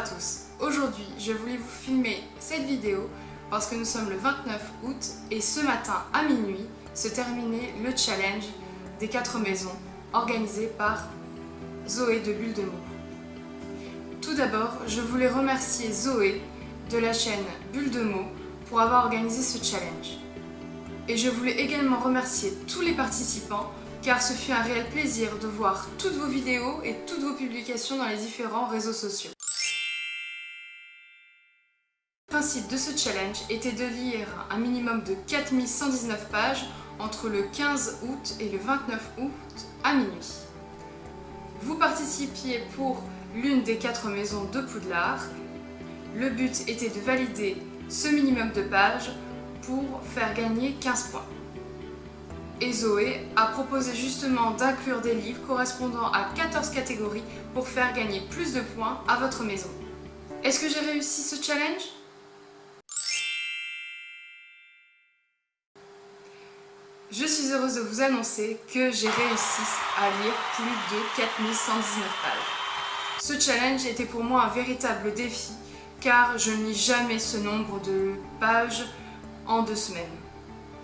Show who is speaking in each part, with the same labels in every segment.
Speaker 1: tous, aujourd'hui je voulais vous filmer cette vidéo parce que nous sommes le 29 août et ce matin à minuit se terminait le challenge des 4 maisons organisé par Zoé de Bulle de Mots. Tout d'abord, je voulais remercier Zoé de la chaîne Bulle de Mots pour avoir organisé ce challenge. Et je voulais également remercier tous les participants car ce fut un réel plaisir de voir toutes vos vidéos et toutes vos publications dans les différents réseaux sociaux. Le principe de ce challenge était de lire un minimum de 4119 pages entre le 15 août et le 29 août à minuit. Vous participiez pour l'une des 4 maisons de Poudlard. Le but était de valider ce minimum de pages pour faire gagner 15 points. Et Zoé a proposé justement d'inclure des livres correspondant à 14 catégories pour faire gagner plus de points à votre maison. Est-ce que j'ai réussi ce challenge ? Je suis heureuse de vous annoncer que j'ai réussi à lire plus de 4119 pages. Ce challenge était pour moi un véritable défi car je ne lis jamais ce nombre de pages en 2 semaines.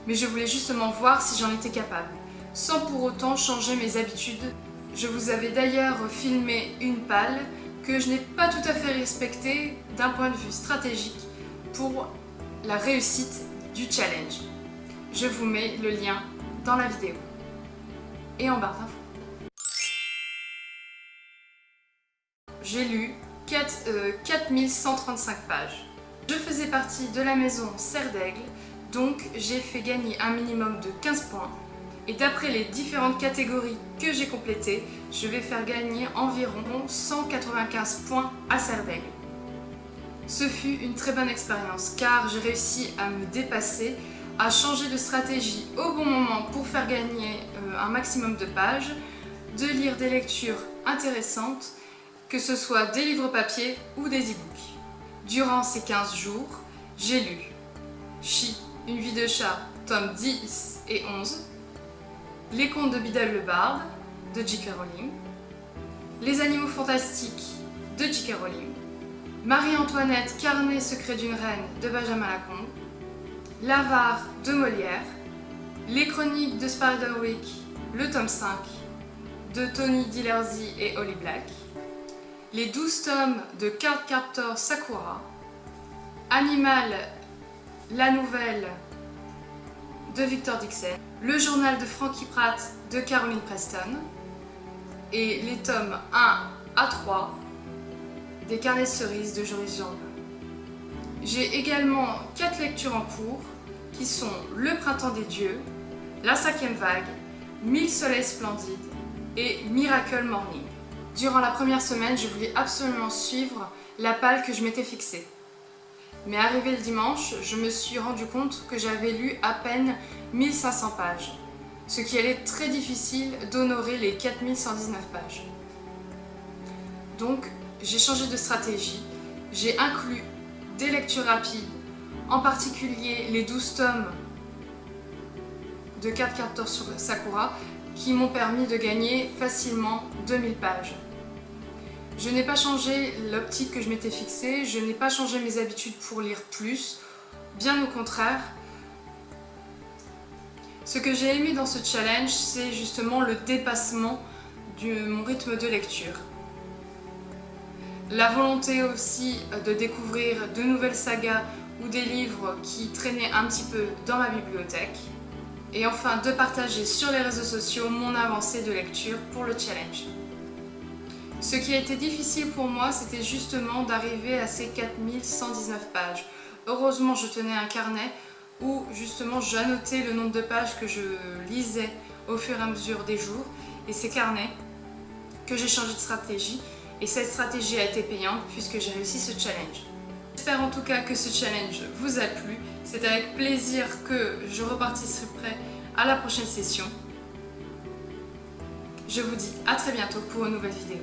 Speaker 1: Mais je voulais justement voir si j'en étais capable, sans pour autant changer mes habitudes. Je vous avais d'ailleurs filmé une palle que je n'ai pas tout à fait respectée d'un point de vue stratégique pour la réussite du challenge. Je vous mets le lien dans la vidéo et en barre d'infos. J'ai lu 4135 pages. Je faisais partie de la maison Serre d'Aigle. Donc j'ai fait gagner un minimum de 15 points et d'après les différentes catégories que j'ai complétées, je vais faire gagner environ 195 points à Serre d'Aigle. Ce fut une très bonne expérience car j'ai réussi à me dépasser, à changer de stratégie au bon moment pour faire gagner un maximum de pages, de lire des lectures intéressantes, que ce soit des livres papier ou des e-books. Durant ces 15 jours, j'ai lu Chi, une vie de chat, tomes 10 et 11, Les contes de Biddle le Barde, de J.K. Rowling, Les animaux fantastiques, de J.K. Rowling, Marie-Antoinette, carnet secret d'une reine, de Benjamin Lacombe, L'Avare, de Molière, Les chroniques de Spiderwick, le tome 5, de Tony Dillerzi et Holly Black, les 12 tomes de Cardcaptor Sakura, Animal, la nouvelle de Victor Dixon, le journal de Frankie Pratt de Caroline Preston et les tomes 1 à 3 des carnets de cerises de Joris Jeanbrun. J'ai également 4 lectures en cours qui sont Le printemps des dieux, La 5e vague, 1000 soleils splendides et Miracle Morning. Durant la première semaine, je voulais absolument suivre la palle que je m'étais fixée. Mais arrivé le dimanche, je me suis rendu compte que j'avais lu à peine 1500 pages, ce qui allait être très difficile d'honorer les 4119 pages. Donc, j'ai changé de stratégie, j'ai inclus des lectures rapides, en particulier les 12 tomes de Cardcaptor Sakura, qui m'ont permis de gagner facilement 2000 pages. Je n'ai pas changé l'optique que je m'étais fixée, je n'ai pas changé mes habitudes pour lire plus, bien au contraire. Ce que j'ai aimé dans ce challenge, c'est justement le dépassement de mon rythme de lecture. La volonté aussi de découvrir de nouvelles sagas ou des livres qui traînaient un petit peu dans ma bibliothèque. Et enfin de partager sur les réseaux sociaux mon avancée de lecture pour le challenge. Ce qui a été difficile pour moi, c'était justement d'arriver à ces 4119 pages. Heureusement, je tenais un carnet où justement j'annotais le nombre de pages que je lisais au fur et à mesure des jours. Et ces carnets que j'ai changé de stratégie. Et cette stratégie a été payante puisque j'ai réussi ce challenge. J'espère en tout cas que ce challenge vous a plu. C'est avec plaisir que je reparticiperai à la prochaine session. Je vous dis à très bientôt pour une nouvelle vidéo.